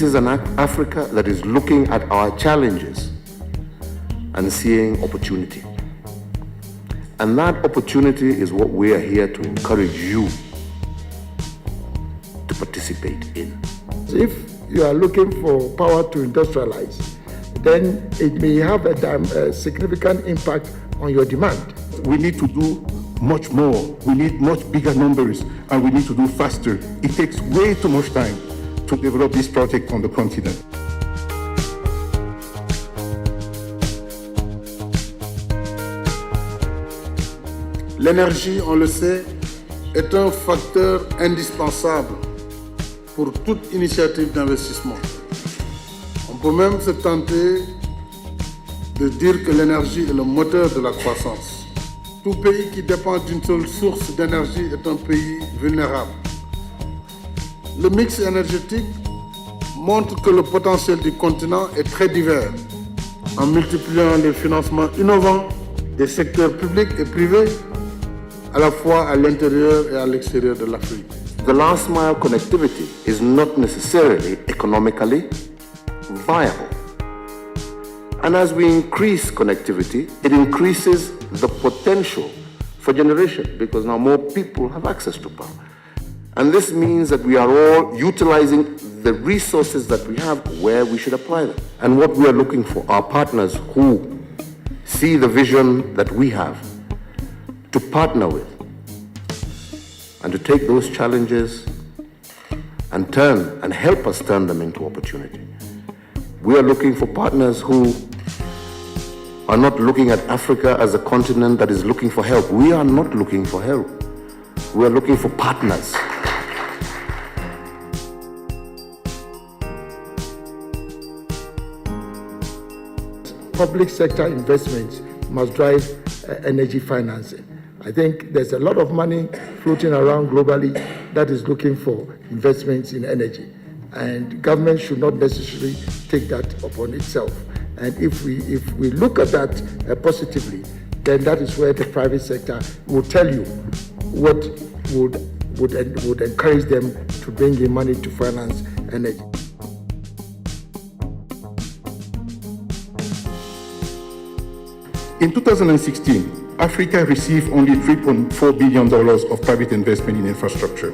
This is an Africa that is looking at our challenges and seeing opportunity. And that opportunity is what we are here to encourage you to participate in. If you are looking for power to industrialize, then it may have a significant impact on your demand. We need to do much more. We need much bigger numbers, and we need to do faster. It takes way too much time to develop this project on the continent. L'énergie, on le sait, est un facteur indispensable pour toute initiative d'investissement. On peut même se tenter de dire que l'énergie est le moteur de la croissance. Tout pays qui dépend d'une seule source d'énergie est un pays vulnérable. Le mix énergétique montre que le potentiel du continent est très divers, en multipliant les financements innovants des secteurs publics et privés, à la fois à l'intérieur et à l'extérieur de l'Afrique. The last mile connectivity is not necessarily economically viable. And as we increase connectivity, it increases the potential for generation because now more people have access to power. And this means that we are all utilizing the resources that we have where we should apply them. And what we are looking for are partners who see the vision that we have to partner with and to take those challenges and help us turn them into opportunity. We are looking for partners who are not looking at Africa as a continent that is looking for help. We are not looking for help. We are looking for partners. Public sector investments must drive energy financing. I think there's a lot of money floating around globally that is looking for investments in energy. And government should not necessarily take that upon itself. And if we look at that positively, then that is where the private sector will tell you what would encourage them to bring in money to finance energy. In 2016, Africa received only $3.4 billion of private investment in infrastructure.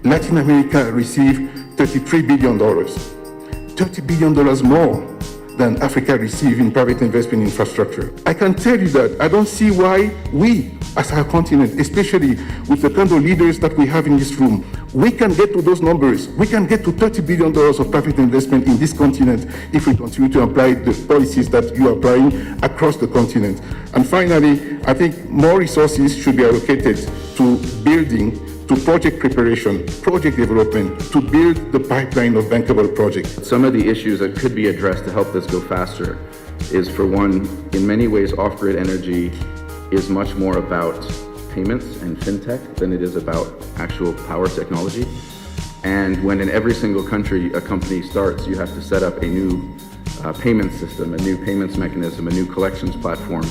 Latin America received $33 billion, $30 billion more than Africa received in private investment in infrastructure. I can tell you that I don't see why we, as our continent, especially with the kind of leaders that we have in this room, we can get to those numbers. We can get to $30 billion of private investment in this continent if we continue to apply the policies that you are applying across the continent. And finally, I think more resources should be allocated to building, to project preparation, project development, to build the pipeline of bankable projects. Some of the issues that could be addressed to help this go faster is, for one, in many ways off-grid energy is much more about payments and fintech than it is about actual power technology. And when in every single country a company starts, you have to set up a new payment system, a new payments mechanism, a new collections platform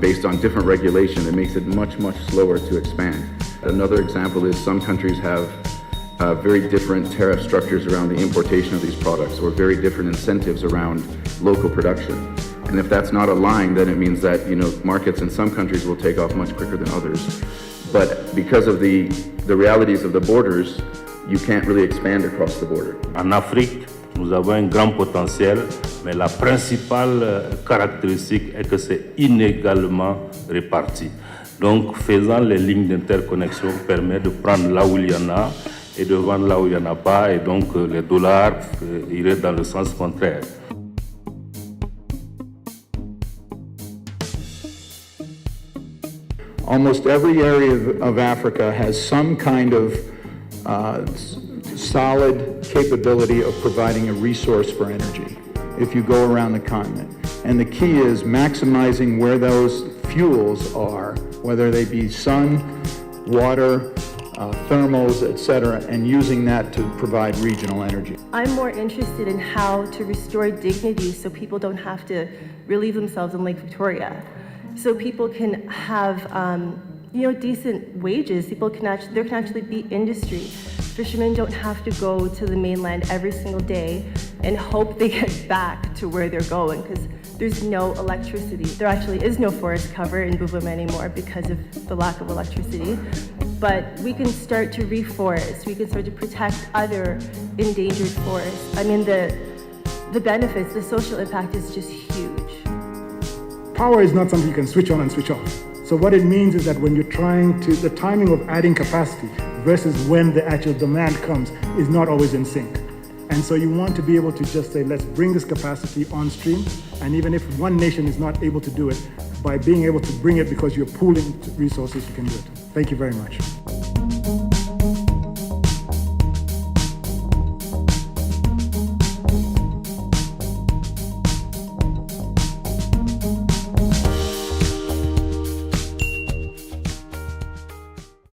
based on different regulation. It makes it much, much slower to expand. Another example is some countries have very different tariff structures around the importation of these products, or very different incentives around local production. And if that's not aligned, then it means that markets in some countries will take off much quicker than others. But because of the realities of the borders, you can't really expand across the border. En Afrique, nous avons un grand potentiel, mais la principale caractéristique est que c'est inégalement réparti. Donc, faisant les lignes d'interconnexion permet de prendre là où il y en a et de vendre là où il n'y en a pas, et donc les dollars iraient dans le sens contraire. Almost every area of Africa has some kind of solid capability of providing a resource for energy if you go around the continent. And the key is maximizing where those fuels are, whether they be sun, water, thermals, etc., and using that to provide regional energy. I'm more interested in how to restore dignity so people don't have to relieve themselves in Lake Victoria. So people can have decent wages. There can actually be industry. Fishermen don't have to go to the mainland every single day and hope they get back to where they're going, because there's no electricity. There actually is no forest cover in Buvuma anymore because of the lack of electricity. But we can start to reforest, we can start to protect other endangered forests. I mean, the benefits, the social impact is just huge. Power is not something you can switch on and switch off. So what it means is that when you're trying to, the timing of adding capacity versus when the actual demand comes is not always in sync. And so you want to be able to just say, let's bring this capacity on stream. And even if one nation is not able to do it, by being able to bring it because you're pooling resources, you can do it. Thank you very much.